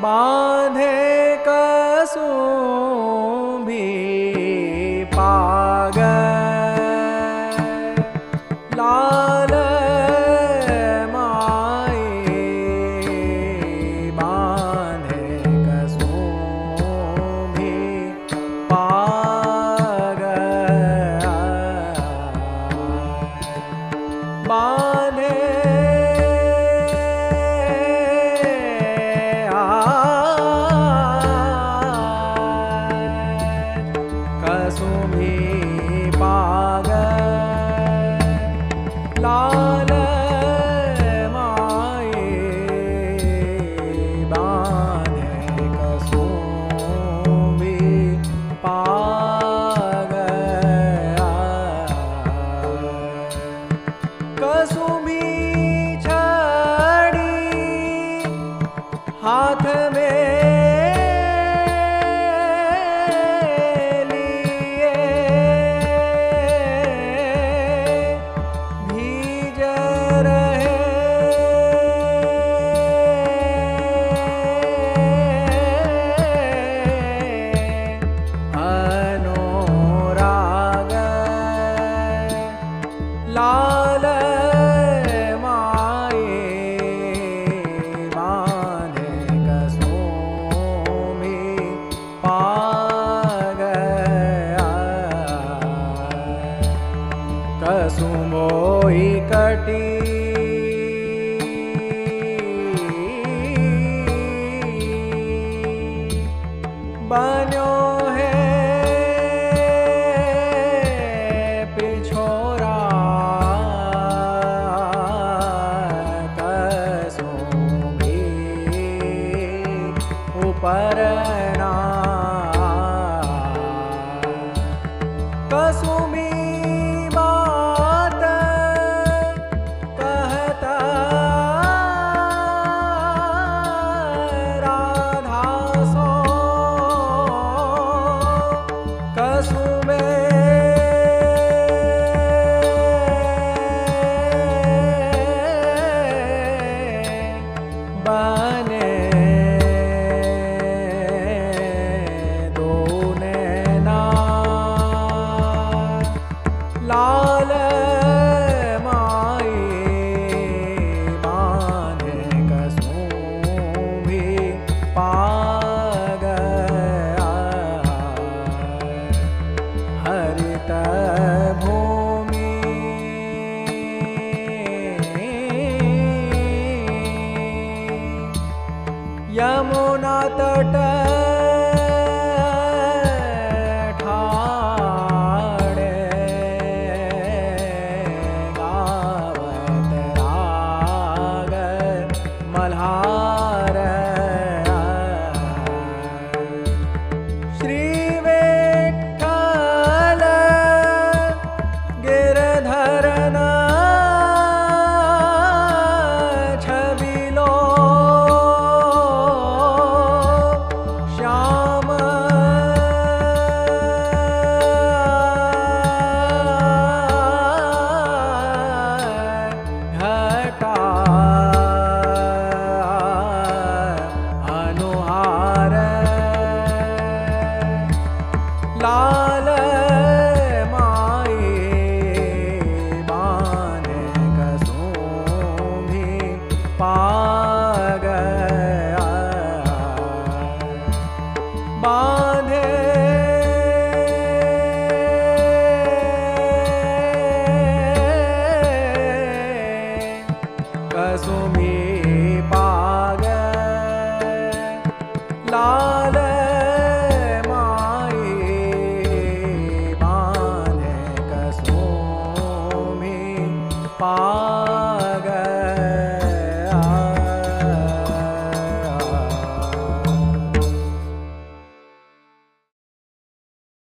बांधे कसुं भी पाग लाल माए बांधे कसुं भी पाग बांधे लाल माए बांधे कसुं भी पाग कसुं भी छड़ी हाथ में लाल माए बांधे कसुं भी पाग कसुं मोही कटी बन्यो परना कसुं भी बात कहता राधा सो कसुं बने लाल माए बांधे कसुं भी पाग हरित भूमि यमुना तट मल्हार श्री विठ्ठल गिरधरन छबिलो श्याम घटा लाल माए बांधे कसुं भी पाग बांधे कसुं भी